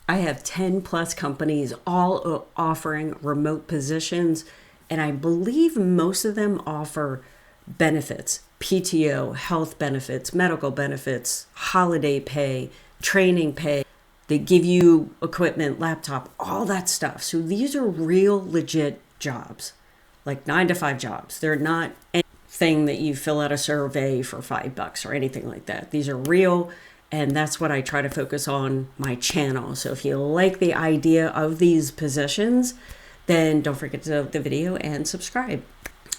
I have 10 plus companies all offering remote positions, and I believe most of them offer benefits, PTO, health benefits, medical benefits, holiday pay, training pay. They give you equipment, laptop, all that stuff. So these are real legit jobs, like 9 to 5 jobs. They're not anything that you fill out a survey for $5 or anything like that. These are real, and that's what I try to focus on my channel. So if you like the idea of these positions, then don't forget to like the video and subscribe.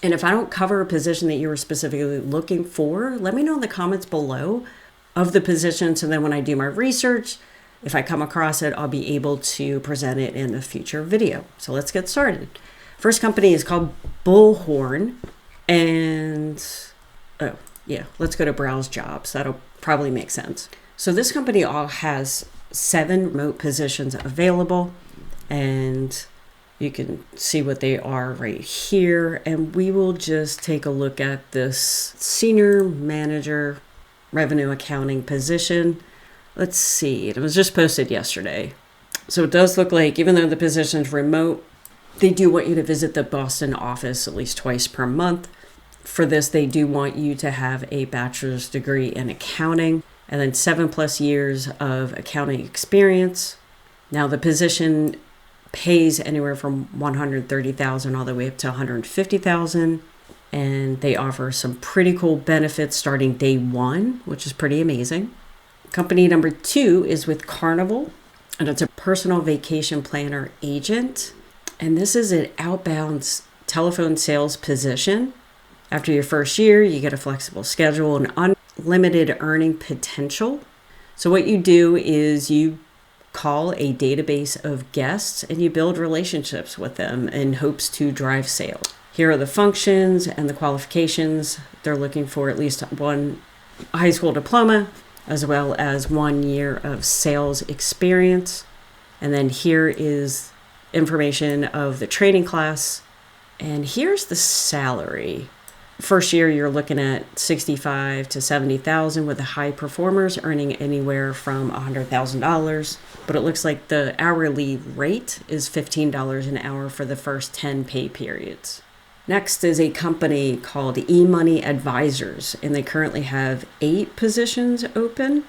And if I don't cover a position that you were specifically looking for, let me know in the comments below of the position. So then when I do my research, if I come across it, I'll be able to present it in a future video. So let's get started. First company is called Bullhorn. And let's go to Browse Jobs. That'll probably make sense. So this company all has 7 remote positions available, and you can see what they are right here. And we will just take a look at this senior manager revenue accounting position. Let's see, it was just posted yesterday. So it does look like, even though the position's remote, they do want you to visit the Boston office at least twice per month. For this, they do want you to have a bachelor's degree in accounting and then 7+ years of accounting experience. Now the position pays anywhere from $130,000 all the way up to $150,000. And they offer some pretty cool benefits starting day 1, which is pretty amazing. Company number 2 is with Carnival, and it's a personal vacation planner agent. And this is an outbound telephone sales position. After your first year, you get a flexible schedule and unlimited earning potential. So what you do is you call a database of guests and you build relationships with them in hopes to drive sales. Here are the functions and the qualifications. They're looking for at least 1 high school diploma, as well as 1 year of sales experience. And then here is information of the training class. And here's the salary. First year, you're looking at $65,000 to $70,000, with the high performers earning anywhere from $100,000. But it looks like the hourly rate is $15 an hour for the first 10 pay periods. Next is a company called eMoney Advisors, and they currently have 8 positions open.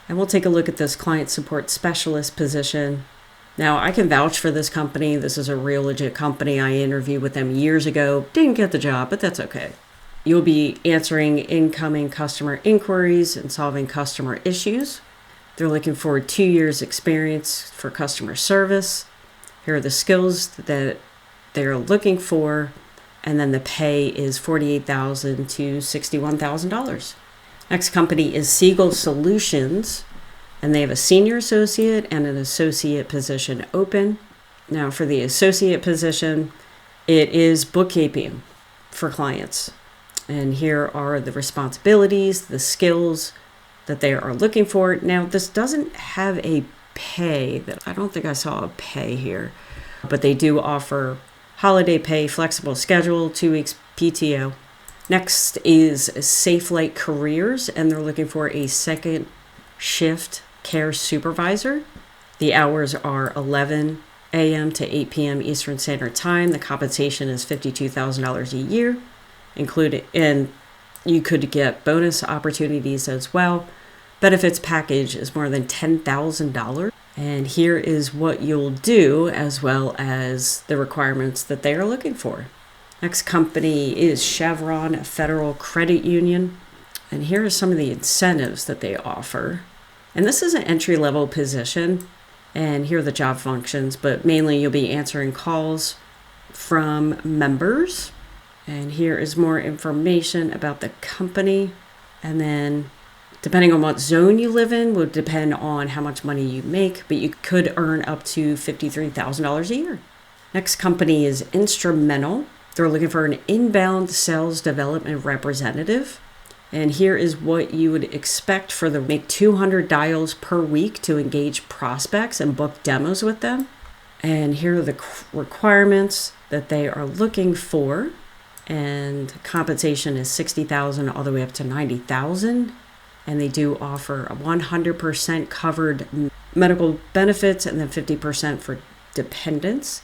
And we'll take a look at this client support specialist position. Now, I can vouch for this company. This is a real legit company. I interviewed with them years ago. Didn't get the job, but that's okay. You'll be answering incoming customer inquiries and solving customer issues. They're looking for 2 years experience for customer service. Here are the skills that they're looking for. And then the pay is $48,000 to $61,000. Next company is Siegel Solutions, and they have a senior associate and an associate position open. Now for the associate position, it is bookkeeping for clients. And here are the responsibilities, the skills that they are looking for. Now this doesn't have a pay. I don't think I saw a pay here, but they do offer holiday pay, flexible schedule, 2 weeks PTO. Next is Safe Light Careers, and they're looking for a second shift care supervisor. The hours are 11 a.m. to 8 p.m. Eastern Standard Time. The compensation is $52,000 a year, and you could get bonus opportunities as well. Benefits package is more than $10,000. And here is what you'll do, as well as the requirements that they are looking for. Next company is Chevron Federal Credit Union. And here are some of the incentives that they offer. And this is an entry-level position. And here are the job functions, but mainly you'll be answering calls from members. And here is more information about the company. And then depending on what zone you live in would depend on how much money you make, but you could earn up to $53,000 a year. Next company is Instrumental. They're looking for an inbound sales development representative. And here is what you would expect for them. Make 200 dials per week to engage prospects and book demos with them. And here are the requirements that they are looking for. And compensation is $60,000 all the way up to $90,000. And they do offer a 100% covered medical benefits, and then 50% for dependents.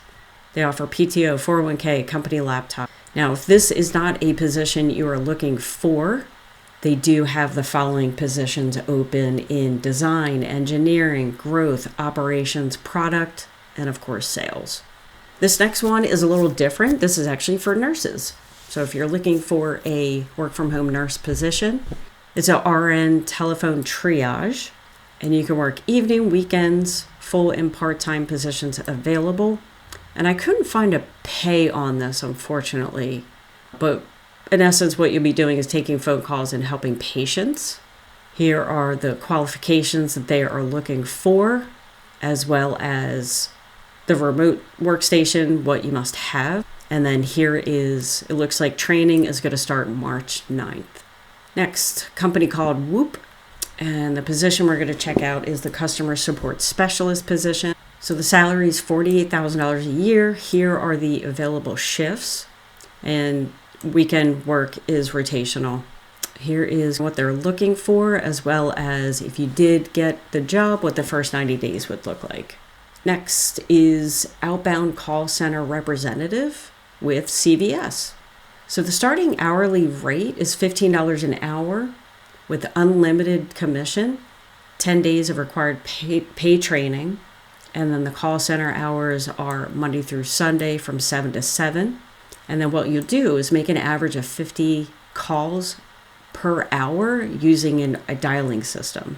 They offer PTO, 401k, company laptop. Now, if this is not a position you are looking for, they do have the following positions open in design, engineering, growth, operations, product, and of course, sales. This next one is a little different. This is actually for nurses. So if you're looking for a work-from-home nurse position, it's a RN telephone triage, and you can work evening, weekends, full and part-time positions available. And I couldn't find a pay on this, unfortunately, but in essence, what you'll be doing is taking phone calls and helping patients. Here are the qualifications that they are looking for, as well as the remote workstation, what you must have. And then here is, it looks like training is going to start March 9th. Next, company called Whoop. And the position we're going to check out is the customer support specialist position. So the salary is $48,000 a year. Here are the available shifts. And weekend work is rotational. Here is what they're looking for, as well as if you did get the job, what the first 90 days would look like. Next is outbound call center representative with CVS. So the starting hourly rate is $15 an hour with unlimited commission, 10 days of required pay training, and then the call center hours are Monday through Sunday from 7 to 7. And then what you'll do is make an average of 50 calls per hour using a dialing system.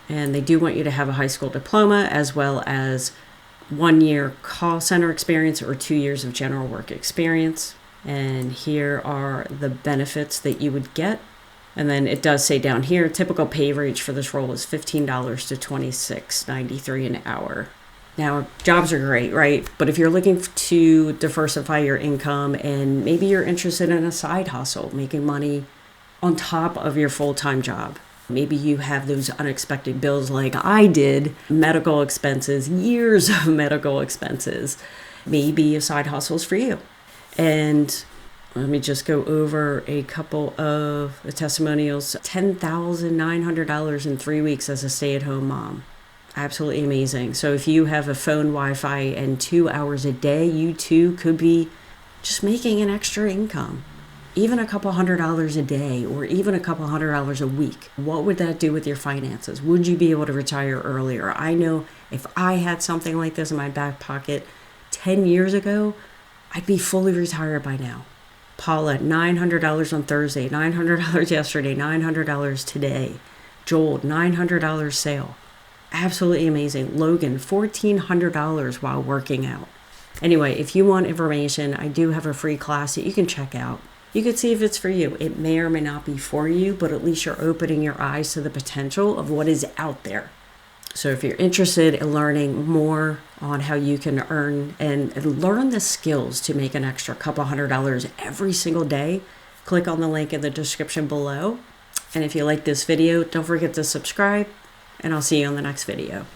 And they do want you to have a high school diploma, as well as 1 year call center experience or 2 years of general work experience. And here are the benefits that you would get. And then it does say down here, typical pay range for this role is $15 to $26.93 an hour. Now, jobs are great, right? But if you're looking to diversify your income and maybe you're interested in a side hustle, making money on top of your full-time job, maybe you have those unexpected bills like I did, medical expenses, years of medical expenses, maybe a side hustle is for you. And let me just go over a couple of the testimonials. $10,900 in 3 weeks as a stay-at-home mom. Absolutely amazing. So if you have a phone, Wi-Fi, and 2 hours a day, you too could be just making an extra income. Even a couple $100 a day, or even a couple $100 a week. What would that do with your finances? Would you be able to retire earlier? I know if I had something like this in my back pocket 10 years ago, I'd be fully retired by now. Paula, $900 on Thursday, $900 yesterday, $900 today. Joel, $900 sale. Absolutely amazing. Logan, $1,400 while working out. Anyway, if you want information, I do have a free class that you can check out. You can see if it's for you. It may or may not be for you, but at least you're opening your eyes to the potential of what is out there. So if you're interested in learning more on how you can earn and learn the skills to make an extra couple $100 every single day, click on the link in the description below. And if you like this video, don't forget to subscribe, and I'll see you on the next video.